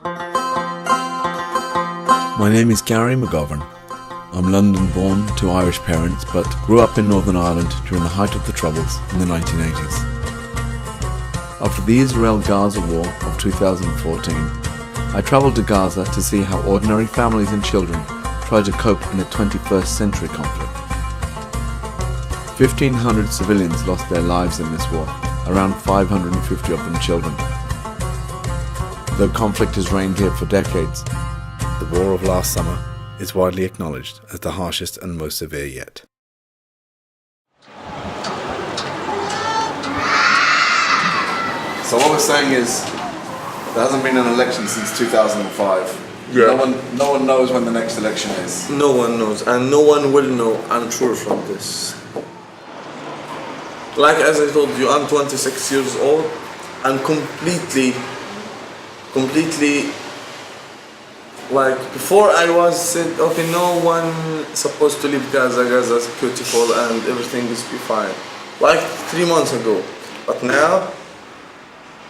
My name is Gary McGovern. I'm London-born to Irish parents, but grew up in Northern Ireland during the height of the Troubles in the 1980s. After the Israel-Gaza war of 2014, I travelled to Gaza to see how ordinary families and children try to cope in a 21st century conflict. 1,500 civilians lost their lives in this war, around 550 of them children. Though conflict has reigned here for decades, the war of last summer is widely acknowledged as the harshest and most severe yet. So what we're saying is, there hasn't been an election since 2005. Yeah. No one knows when the next election is. No one knows, and no one will know, I'm sure, from this. Like as I told you, I'm 26 years old, and completely, like before I was said, okay, no one supposed to leave Gaza, Gaza is beautiful and everything is be fine. Like 3 months ago. But now,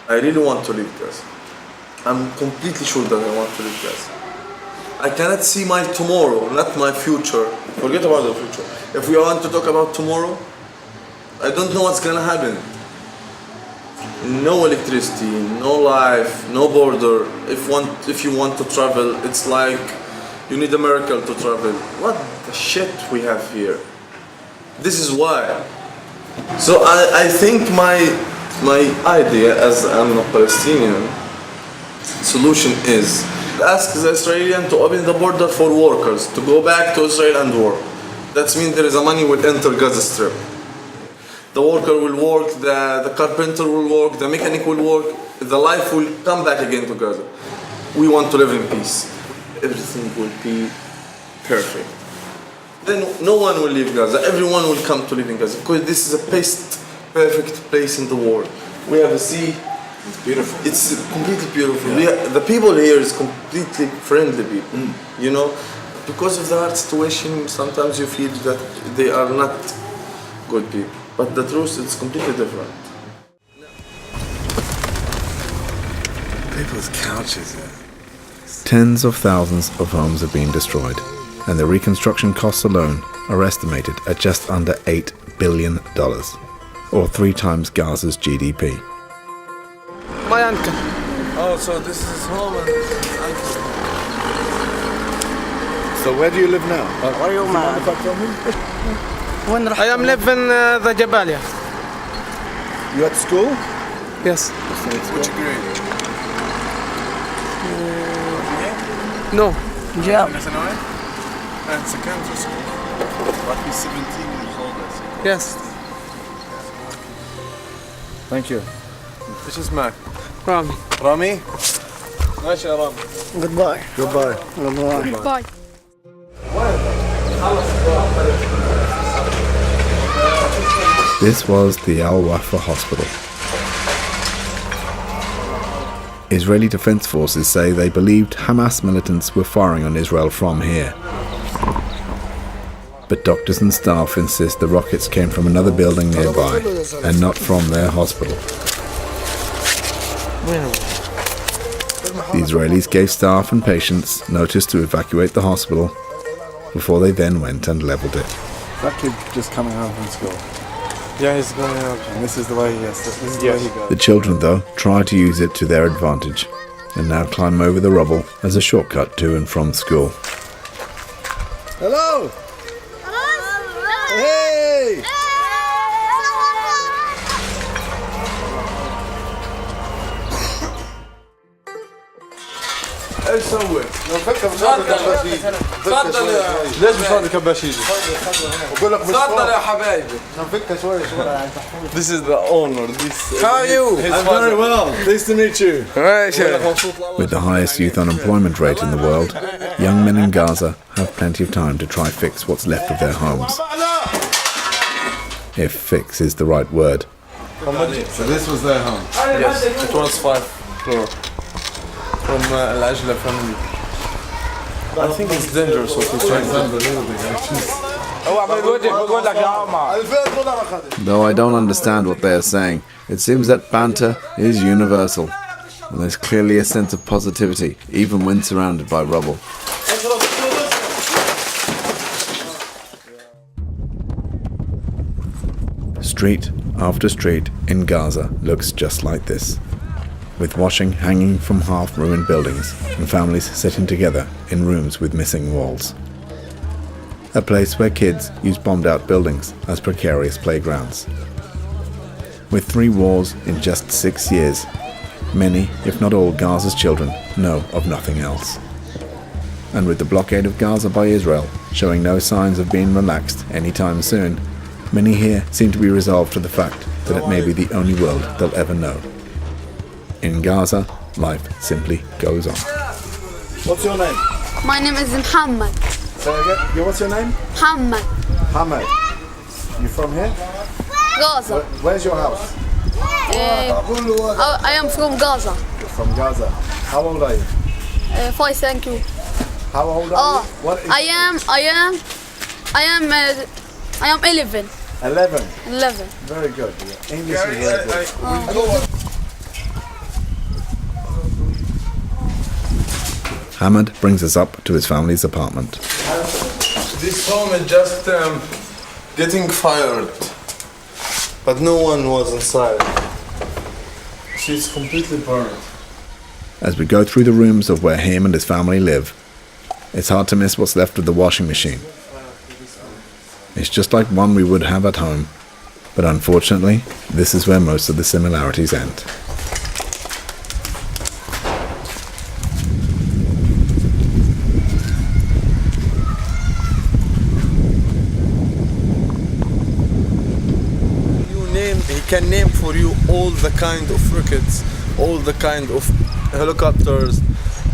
I really want to leave Gaza. I'm completely sure that I want to leave Gaza. I cannot see my tomorrow, not my future. Forget about the future. If we want to talk about tomorrow, I don't know what's gonna happen. No electricity, no life, no border. If you want to travel, it's like you need a miracle to travel. What the shit we have here? This is why. So I think my idea, as I'm a Palestinian, solution is ask the Israelis to open the border for workers to go back to Israel and work. That means there is a money will enter Gazastrip. The worker will work, the carpenter will work, the mechanic will work, the life will come back again to Gaza. We want to live in peace. Everything will be perfect. Then no one will leave Gaza, everyone will come to live in Gaza, because this is a perfect place in the world. We have a sea. It's beautiful. It's completely beautiful. Yeah. The people here is completely friendly people, you know. Because of the hard situation, sometimes you feel that they are not good people. But the truth is completely different. People's couches. Tens of thousands of homes have been destroyed, and the reconstruction costs alone are estimated at just under $8 billion, or 3 times Gaza's GDP. My uncle. Oh, so this is his home and uncle. So where do you live now? Where are you, man? I am living in the Jabalia. You at school? Yes. Which grade? No. Yeah. And secondary school. But he's 17 years old, I think. Yes. Thank you. This is Mac. Rami. Rami? Nice, Rami. Goodbye. Goodbye. Goodbye. Goodbye. This was the Al-Wafa hospital. Israeli Defense Forces say they believed Hamas militants were firing on Israel from here. But doctors and staff insist the rockets came from another building nearby and not from their hospital. The Israelis gave staff and patients notice to evacuate the hospital before they then went and leveled it. That kid just coming home from school. Yeah, he's going out. And this is the way he goes. This is the way he goes. The children, though, try to use it to their advantage and now climb over the rubble as a shortcut to and from school. Hello! Hey! ايش سوي؟ فكر مش عارف الكباش يجي. تفضل ليش مش عارف الكباش يجي؟ بقول لك مش تفضل يا حبايبي. فكر شوي. This is the owner. This. How are you? I'm very well. Nice to meet you. With the highest youth unemployment rate in the world, young men in Gaza have plenty of time to try fix what's left of their homes. If fix is the right word. So this was their home? Yes, it was 5th floor. From Al-Ajla family. I think it's dangerous what we're trying to do. Though I don't understand what they are saying, it seems that banter is universal. and there's clearly a sense of positivity, even when surrounded by rubble. Street after street in Gaza looks just like this, with washing hanging from half-ruined buildings and families sitting together in rooms with missing walls. A place where kids use bombed-out buildings as precarious playgrounds. With 3 wars in just 6 years, many, if not all, Gaza's children know of nothing else. And with the blockade of Gaza by Israel showing no signs of being relaxed anytime soon, many here seem to be resolved to the fact that it may be the only world they'll ever know. In Gaza, life simply goes on. What's your name? My name is Muhammad. Say again. Yeah, what's your name? Muhammad. Hamad. You from here? Gaza. Where's your house? I am from Gaza. You're from Gaza. How old are you? Fine, thank you. How old are you? What is I am 11. 11. 11. Very good. Yeah. English is very good. Hamad brings us up to his family's apartment. This home is just getting fired, but no one was inside. She's completely burned. As we go through the rooms of where him and his family live, it's hard to miss what's left of the washing machine. It's just like one we would have at home, but unfortunately, this is where most of the similarities end. He can name for you all the kind of rockets, all the kind of helicopters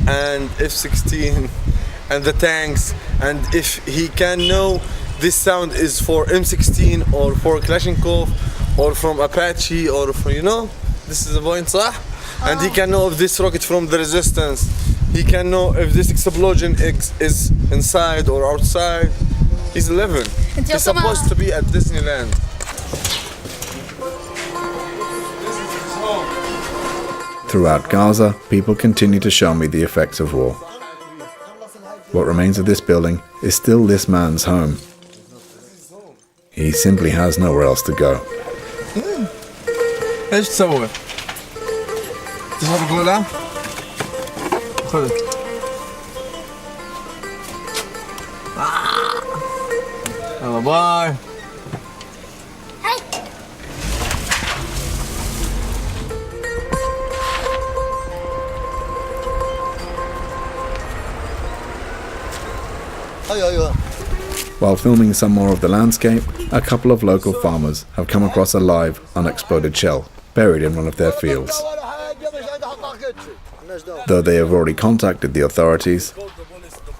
and F-16 and the tanks, and if he can know this sound is for M16 or for Kalashnikov or from Apache or from, this is the point, صح? And he can know if this rocket from the resistance, he can know if this explosion is inside or outside. He's 11. He's supposed to be at Disneyland. Throughout Gaza, people continue to show me the effects of war. What remains of this building is still this man's home. He simply has nowhere else to go. ايش تسوي؟ تشرب كولا؟ خذ. يلا باي. While filming some more of the landscape, a couple of local farmers have come across a live, unexploded shell buried in one of their fields. Though they have already contacted the authorities,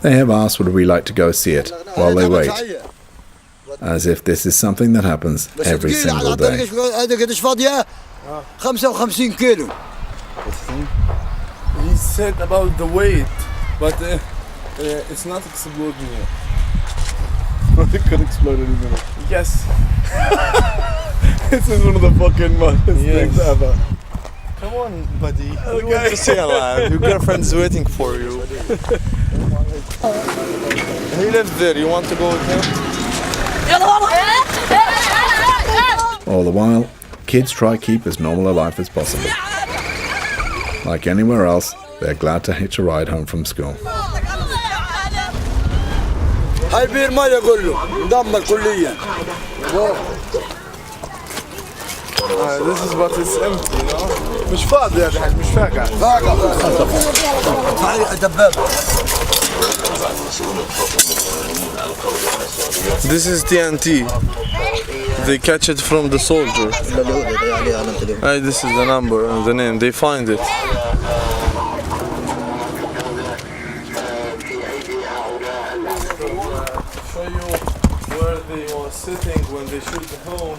they have asked would we like to go see it while they wait, as if this is something that happens every single day. He said about the weight, but it's not exploding yet. It could explode any minute. Yes. This is one of the fucking most things ever. Come on, buddy. You want to stay alive. Your girlfriend's waiting for you. He lives there. You want to go with him? All the while, kids try to keep as normal a life as possible. Like anywhere else, they're glad to hitch a ride home from school. هاي بير ما يقول له مدمر كليا. This is what is empty, مش فاضي يا حاج، مش فاقع. This is TNT. They catch it from the soldier. This is the number and the name. They find it. Show you where they were sitting when they shoot the home.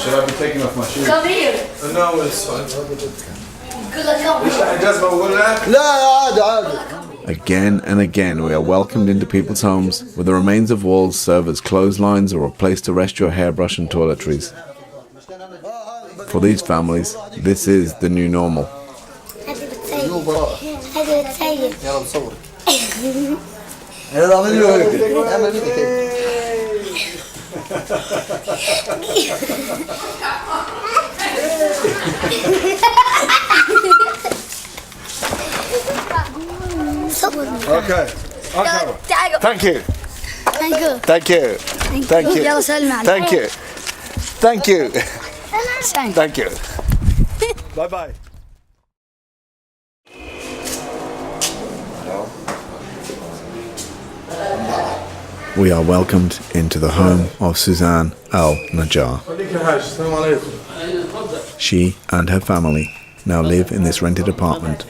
Should I be taking off my shoes? Come here. No, it's fine. Again and again we are welcomed into people's homes where the remains of walls serve as clotheslines or a place to rest your hairbrush and toiletries. For these families, this is the new normal. Okay. Thank you. Thank you. Thank you. Thank you. يلا سلم عليك. Thank you. Thank you. Thank you. Bye bye. We are welcomed into the home of Suzanne Al-Najjar. She and her family now live in this rented apartment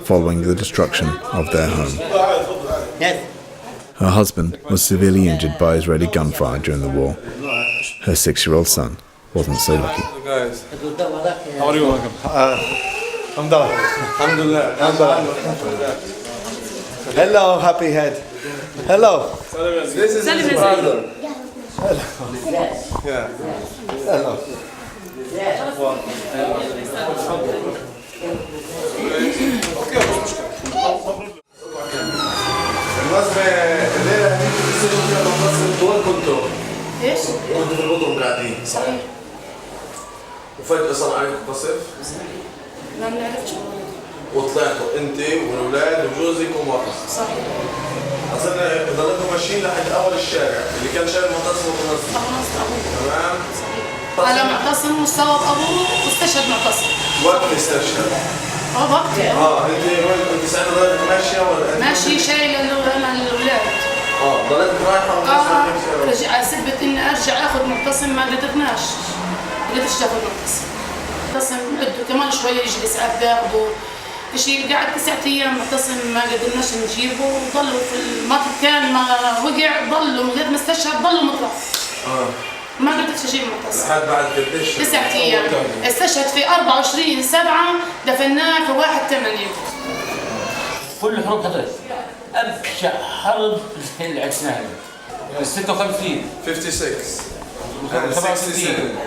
following the destruction of their home. Her husband was severely injured by Israeli gunfire during the war. Her 6-year-old son wasn't so lucky. Guys, How are you? Alhamdulillah. Hello, happy head. Hello. this is his brother. Yeah. Hello. بالمناسبة الليلة هنيجي تسجلوا فيها المنتصف وين كنتوا؟ ايش؟ كنتوا في البطن قاعدين صحيح. وفجأة صار عليكم قصف ما بنعرفش. وطلعتوا انت والولاد وجوزك ومرتك. صحيح. اظن ضليتوا ماشيين لحد اول الشارع اللي كان شارع معتصم ومنظم. تمام؟ على معتصم واستوى ابوه واستشهد معتصم. وقت استشهد. وقت انت ساعتها ضليتك ماشيه ولا ماشي شايله انا الاولاد. ضليتك رايحه ولا رجع سبت اني ارجع اخذ معتصم ما قدرناش. قدرتش تاخذ معتصم بده كمان شويه يجي اسعاف بياخذه شيء قعد 9 ايام معتصم ما قدرناش نجيبه وضلوا في المطر كان ما وقع ضلوا من غير ما استشهد ضلوا مطرح. ما قدرتش اجيب معتصم لحد بعد قديش 9 ايام استشهد في 24/7 دفناه في 1/8. كل الحروب حضرت ابشع حرب اللي عشناها 56 56 67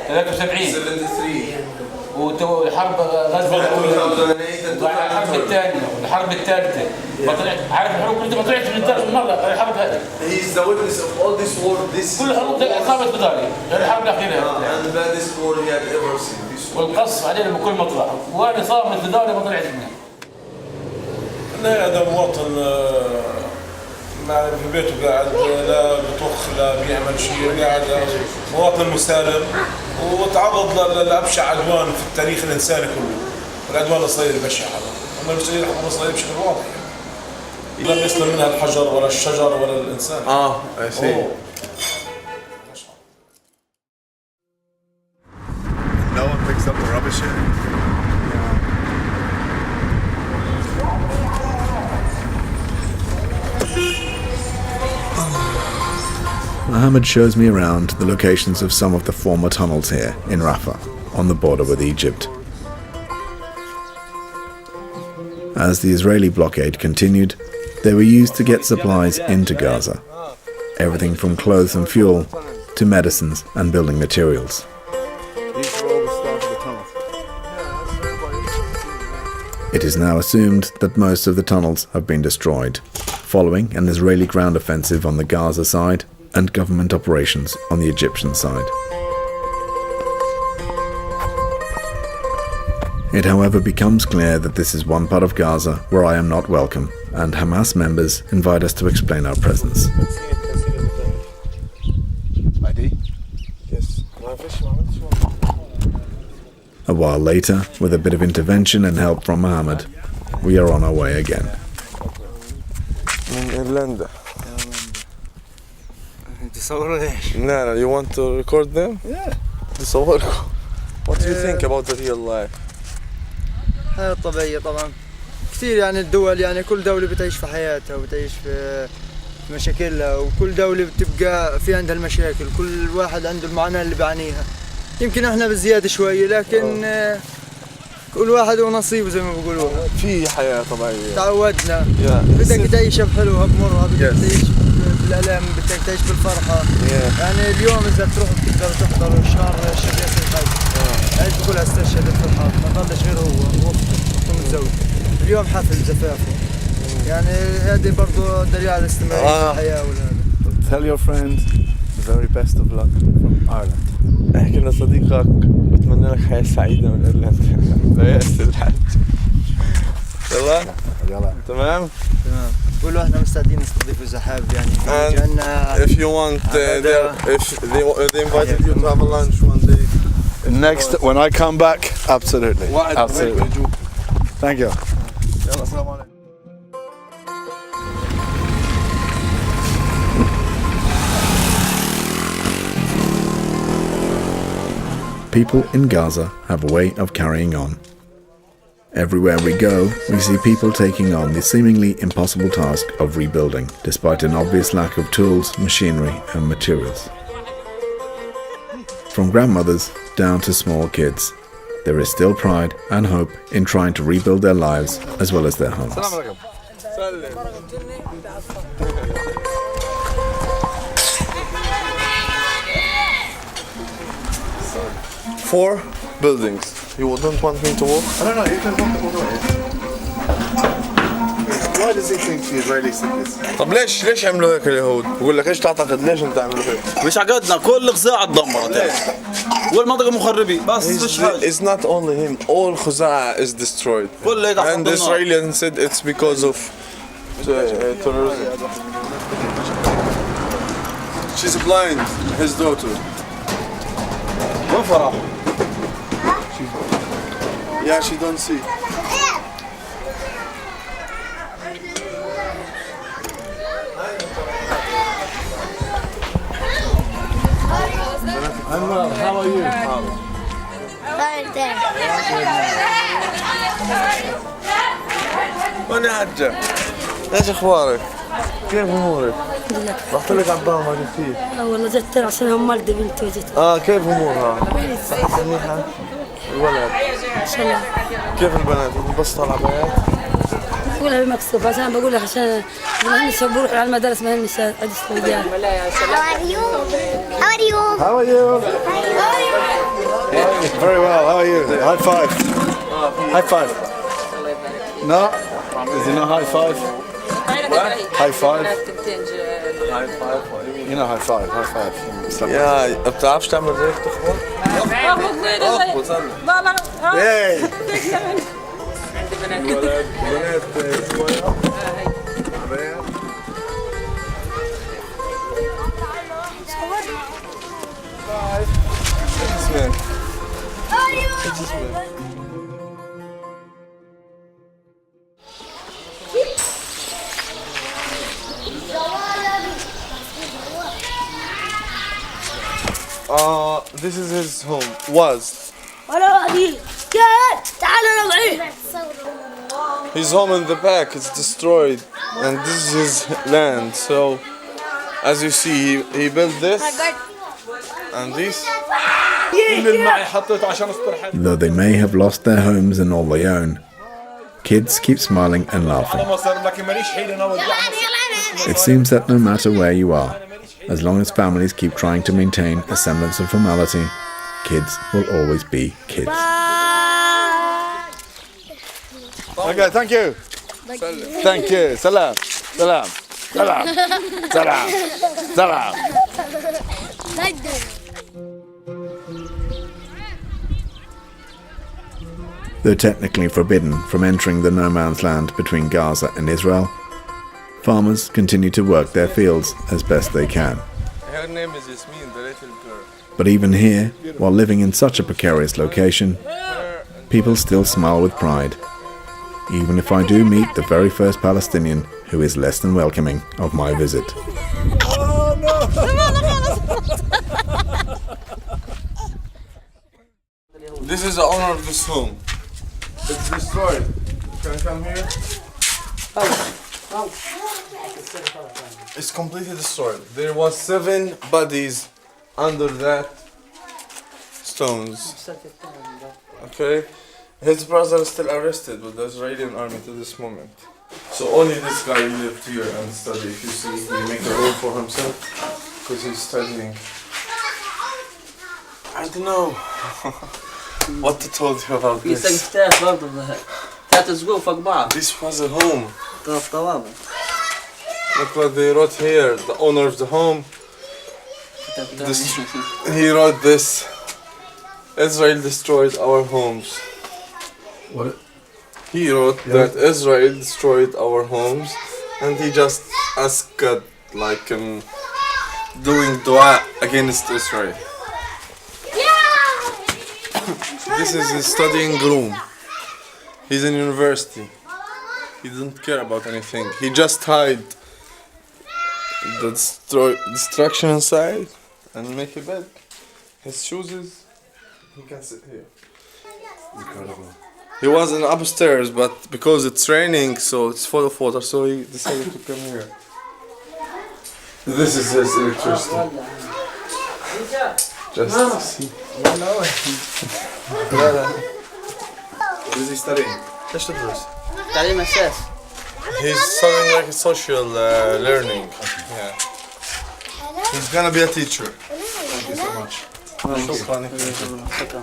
73 73 وحرب غزة الحرب الثانية والحرب الثالثة ما طلعت عارف الحروب كلها ما طلعت من الدار مرة الحرب هذه. He is the witness of all this war. This كل الحروب قامت بداري غير الحرب الأخيرة. And the baddest war he had ever seen. This war. والقصف علينا بكل مطلع وأنا صامت بداري ما طلعت منها. هذا مواطن في بيته قاعد لا بطخ لا بيعمل شيء قاعد مواطن مسالم وتعرض لأبشع عدوان في التاريخ الإنساني كله. العدوان الإسرائيلي بشع هذا. أما الإسرائيلي حكم الإسرائيلي بشكل واضح يعني. لم يسلم منها الحجر ولا الشجر ولا الإنسان. I see. No one picks up the rubbish here. Mohammed shows me around the locations of some of the former tunnels here in Rafah, on the border with Egypt. As the Israeli blockade continued, they were used to get supplies into Gaza, everything from clothes and fuel to medicines and building materials. These are all the start of the tunnels. It is now assumed that most of the tunnels have been destroyed, following an Israeli ground offensive on the Gaza side and government operations on the Egyptian side. It however becomes clear that this is one part of Gaza where I am not welcome, and Hamas members invite us to explain our presence. ID? Yes. A while later, with a bit of intervention and help from Mohammed, we are on our way again. من إيرلندا. تصوروا ليش؟ لا you want to record them? Yeah. تصوركم. What do you think about the real life? الحياة الطبيعية طبعا كثير يعني الدول يعني كل دولة بتعيش في حياتها وبتعيش في مشاكلها وكل دولة بتبقى في عندها المشاكل كل واحد عنده المعاناة اللي بيعانيها يمكن احنا بزيادة شوية لكن كل واحد ونصيبه زي ما بيقولوا في حياة طبيعية. تعودنا بدك تعيشها بحلوها بمرها بدك تعيش بالألم بدك تعيش بالفرحة يعني اليوم إذا تروح بتقدر تحضر الشهر الشريف الخير عيلته كلها استشهدت في الحرب، ما ضلش غير هو وأخته متزوج. اليوم حفل زفافه. يعني هذه برضه دليل على استمرارية الحياة ولا. Tell your friends the very best of luck from Ireland. احكي لصديقك بتمنى لك حياة سعيدة من ايرلندا. لا يأس الحج. يلا تمام؟ تمام. قولوا احنا مستعدين نستضيف الزحاب يعني. And if you want, if they invited you to have a lunch one day. Next, when I come back, absolutely. Absolutely. Thank you. يلا السلام عليكم. People in Gaza have a way of carrying on. Everywhere we go, we see people taking on the seemingly impossible task of rebuilding, despite an obvious lack of tools, machinery and materials. From grandmothers down to small kids, there is still pride and hope in trying to rebuild their lives as well as their homes. 4 buildings. You don't want me to walk? I don't know, you can walk all the way. Why does he think the Israelis think this? طب ليش عملوا هيك اليهود؟ بقول لك ايش تعتقد ليش انت عملوا هيك؟ مش عقدنا كل خزاعة اتدمرت والمنطقة مخربين بس مش حاجة. It's not only him. All Khuza'a is destroyed. And the Israelis said it's because of terrorism. She's blind. His daughter. وين فرح؟ Yeah, she don't see. Anwar, how are you? وانا حجة. ايش اخبارك؟ كيف امورك؟ رحت لك على الضامة كيف؟ والله جت عشان همالتي بنتي وجت. كيف امورها؟ منيحة؟ الولد؟ ان شاء الله. كيف البنات؟ بس طالعة بنات؟ بقولها بمكسوف عشان بقول لك عشان ما هنش بروح على المدارس ما هنش ادرس رجال. How are you? How are you? Very well, how are you? High five. High five. No? Is it not high five? High five? High five? What do you mean? You know high five, high five. يا بتعرفش تعمل ريح تخبط؟ Yay! بنات صغيرة؟ This is his home. Was. His home in the back is destroyed, and this is his land. So, as you see, he built this and this. Though they may have lost their homes and all they own, kids keep smiling and laughing. It seems that no matter where you are, as long as families keep trying to maintain a semblance of formality, kids will always be kids. Okay, thank you. Thank you. Salam. Salam. Salam. Salam. Salam. Though technically forbidden from entering the no-man's land between Gaza and Israel, farmers continue to work their fields as best they can. Her name is Yasmin, the little girl. But even here, while living in such a precarious location, people still smile with pride, even if I do meet the very first Palestinian who is less than welcoming of my visit. Oh no! This is the owner of this home. It's destroyed. Can I come here? It's completely destroyed. There was 7 bodies under that stones. Okay? His brother is still arrested with the Israeli army to this moment. So only this guy lived here and studied. If you see, he made a room for himself because he's studying. I don't know. What I told you about في this? سقفتات برضه 3 سقوف فوق بعض. This was a home. طوابق. Look what they wrote here. The owner of the home. He wrote this. Israel destroyed our homes. What? He wrote that Israel destroyed our homes, and he just asked God, like, doing dua against Israel. This is his studying room. He's in university. He doesn't care about anything. He just hide the destruction inside and make a bed. His shoes is, he can sit here. Incredible. He was in upstairs, but because it's raining, so it's full of water, so he decided to come here. This is his electricity. Just see. What is he studying? ايش تدرس؟ تعليم أساس. He's studying like a social learning. Yeah. He's gonna be a teacher. Thank you so much. شكرا.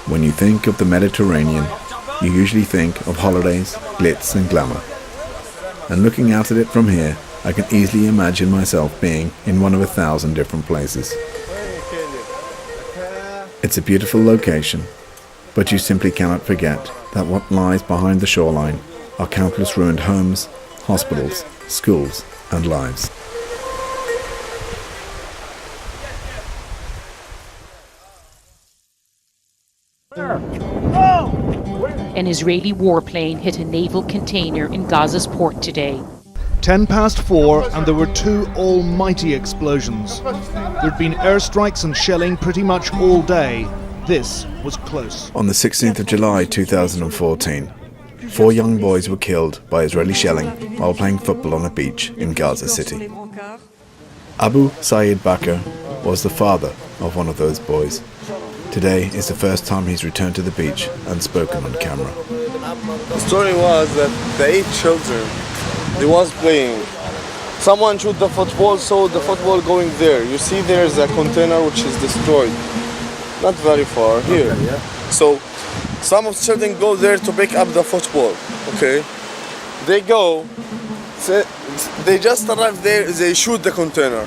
When you think of the Mediterranean, you usually think of holidays, glitz and glamour. And looking out at it from here, I can easily imagine myself being in one of 1,000 different places. It's a beautiful location, but you simply cannot forget that what lies behind the shoreline are countless ruined homes, hospitals, schools and lives. An Israeli warplane hit a naval container in Gaza's port today. 4:10 and there were 2 almighty explosions. There'd been airstrikes and shelling pretty much all day. This was close. On the 16th of July 2014, 4 young boys were killed by Israeli shelling while playing football on a beach in Gaza City. Abu Saeed Bakr was the father of one of those boys. Today is the first time he's returned to the beach and spoken on camera. The story was that the 8 children, they was playing. Someone shoot the football, saw the football going there. You see there's a container which is destroyed. Not very far, here. Okay, yeah. So some of the children go there to pick up the football, okay? They go, they just arrive there, they shoot the container,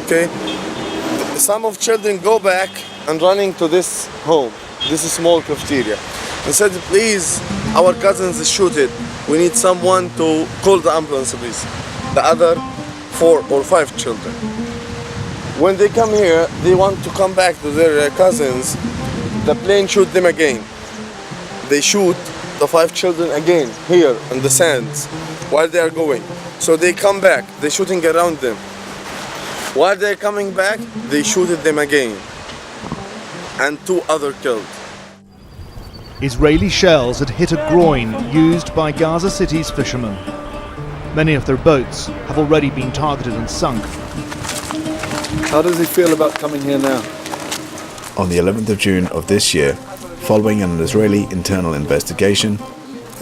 okay? Some of children go back and running to this home, this small cafeteria, and said, please, our cousins shoot it. We need someone to call the ambulance, please. The other 4 or 5 children. When they come here, they want to come back to their cousins. The plane shoot them again. They shoot the 5 children again, here in the sands, while they are going. So they come back, they're shooting around them. While they're coming back, they shooted them again. And 2 others killed. Israeli shells had hit a groin used by Gaza City's fishermen. Many of their boats have already been targeted and sunk. How does he feel about coming here now? On the 11th of June of this year, following an Israeli internal investigation,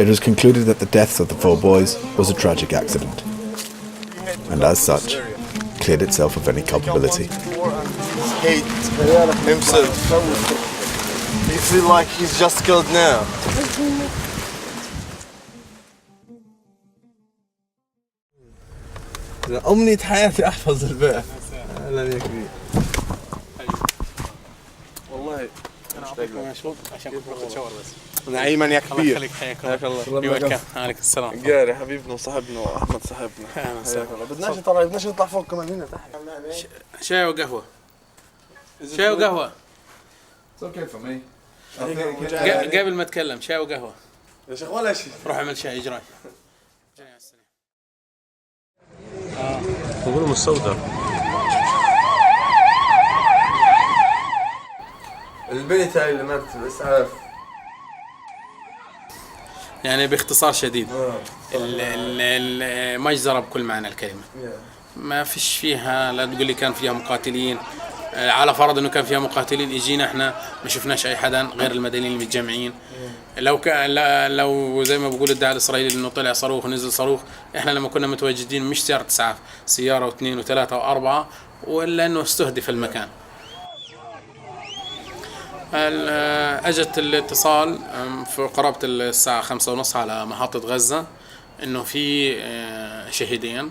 it was concluded that the deaths of the 4 boys was a tragic accident, and as such, cleared itself of any culpability. Hate himself. He feels like he's just killed now. أمنية حياتي أحفظ البيع. أهلا يا كبير. والله مشروب عشان كنت باخذ شاور بس. نعيما يا كبير. الله يخليك حياك الله. عليك السلام. قاري حبيبنا وصاحبنا وأحمد صاحبنا. حياك الله. بدناش نطلع فوق كمان هنا تحت. شاي وقهوة. شاي وقهوة. It's okay for me. قبل ما اتكلم شاي وقهوة. يا شيخ ولا شيء. روح اعمل شاي اجراي. بقولهم السوداء. البنت هاي اللي ماتت بالإسعاف. يعني باختصار شديد المجزرة بكل معنى الكلمة. ما فيش فيها، لا تقول لي كان فيها مقاتلين، على فرض انه كان فيها مقاتلين اجينا احنا ما شفناش اي حدا غير المدنيين المتجمعين. لو زي ما بقول الداعي الاسرائيلي انه طلع صاروخ ونزل صاروخ، احنا لما كنا متواجدين مش سيارة اسعاف، سيارة و2 و3 و4 ولا أنه استهدف المكان. أجت الاتصال في قرابة الساعة 5:30 على محطة غزة إنه في شهيدين.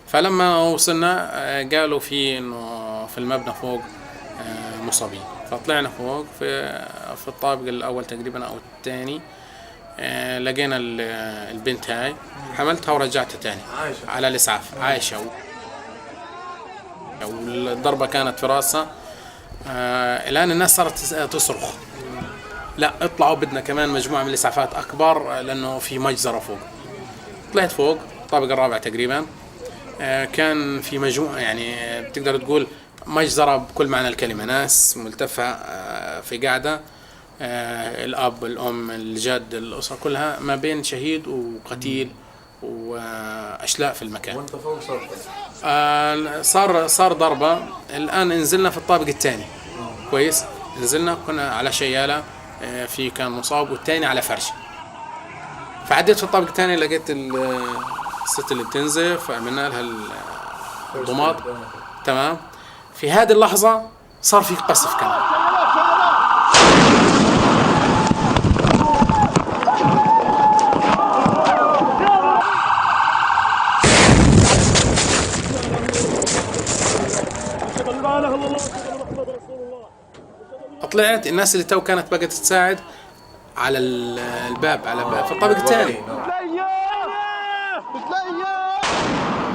فلما وصلنا قالوا في إنه في المبنى فوق مصابين. فطلعنا فوق في الطابق الأول تقريبا أو الثاني. لقينا البنت هاي، حملتها ورجعتها تاني على الإسعاف عايشة، والضربة كانت في راسها. الآن الناس صارت تصرخ لا اطلعوا، بدنا كمان مجموعة من الإسعافات أكبر لأنه في مجزرة فوق. طلعت فوق الطابق الرابع تقريبا. كان في مجموعة يعني بتقدر تقول مجزرة بكل معنى الكلمة، ناس ملتفة في قاعدة، الأب الأم الجد الأسرة كلها ما بين شهيد وقتيل وأشلاء في المكان. وانت فوق صار ضربة. الآن نزلنا في الطابق الثاني كويس، نزلنا كنا على شيالة، في كان مصاب والثاني على فرش. فعديت في الطابق الثاني لقيت الست اللي بتنزف، فعملنا لها الضماد تمام. في هذه اللحظة صار في قصف كمان. طلعت الناس اللي تو كانت بقت تساعد على الباب في الطابق الثاني،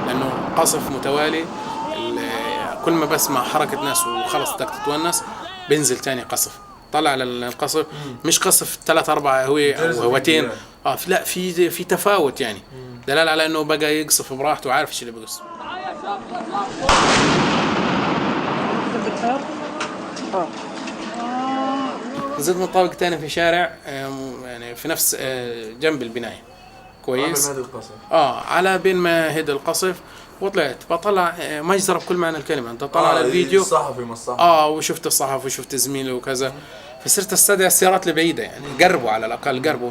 لأنه قصف متوالي. كل ما بسمع حركة ناس وخلص بدك تتونس بينزل تاني قصف. طلع على القصف مش قصف 3-4 هوتين، لا في تفاوت يعني، دلالة على انه بقى يقصف براحته وعارف ايش اللي بيقصف. نزلت من الطابق الثاني في شارع يعني في نفس جنب البناية كويس، على بين ما هدى القصف. وطلعت بطلع مجزرة بكل معنى الكلمة. انت طلع على الفيديو الصحفي ما الصحفي وشفت الصحفي وشفت زميله وكذا. فصرت استدعي السيارات البعيدة يعني، قربوا على الأقل قربوا.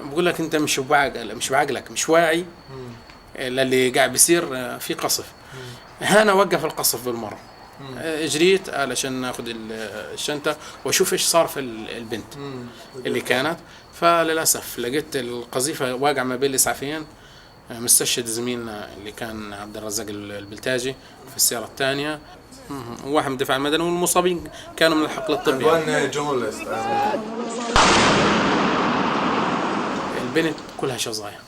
بقول لك انت مش بعقلك مش واعي للي قاعد بيصير، في قصف. هنا وقف القصف بالمرة. جريت علشان ناخذ الشنطة واشوف ايش صار في البنت اللي كانت. فللأسف لقيت القذيفة واقعة ما بين الإسعافيين. مستشهد زميلنا اللي كان عبد الرزاق البلتاجي في السيارة الثانية، وواحد من الدفاع المدني، والمصابين كانوا من الحقل الطبي. البنت كلها شظايا.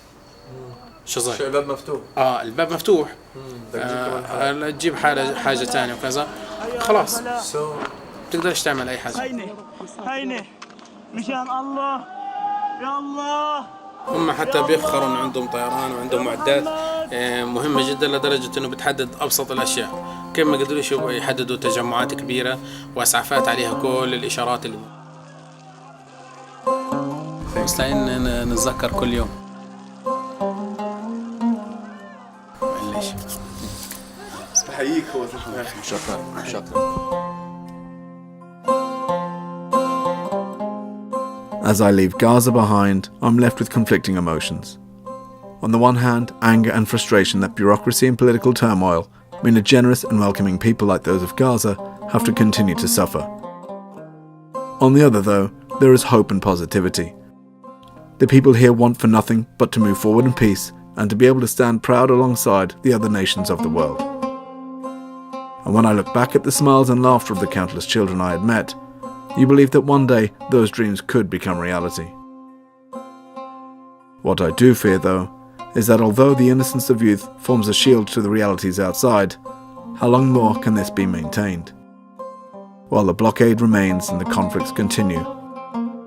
الباب مفتوح. الباب مفتوح. تجيب حاجة ثانية وكذا خلاص تقدرش تعمل أي حاجة. هيني مشان الله يا الله. هم حتى بيفخروا إن عندهم طيران وعندهم معدات مهمة جدا، لدرجة إنه بتحدد أبسط الأشياء. كيف ما قدروش يحددوا تجمعات كبيرة وإسعافات عليها كل الإشارات اللي مستعين نتذكر كل يوم. معليش. بحييك. هو شكرا. As I leave Gaza behind, I'm left with conflicting emotions. On the one hand, anger and frustration that bureaucracy and political turmoil mean a generous and welcoming people like those of Gaza have to continue to suffer. On the other, though, there is hope and positivity. The people here want for nothing but to move forward in peace and to be able to stand proud alongside the other nations of the world. And when I look back at the smiles and laughter of the countless children I had met, you believe that one day those dreams could become reality. What I do fear, though, is that although the innocence of youth forms a shield to the realities outside, how long more can this be maintained? While the blockade remains and the conflicts continue,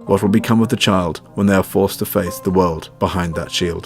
what will become of the child when they are forced to face the world behind that shield?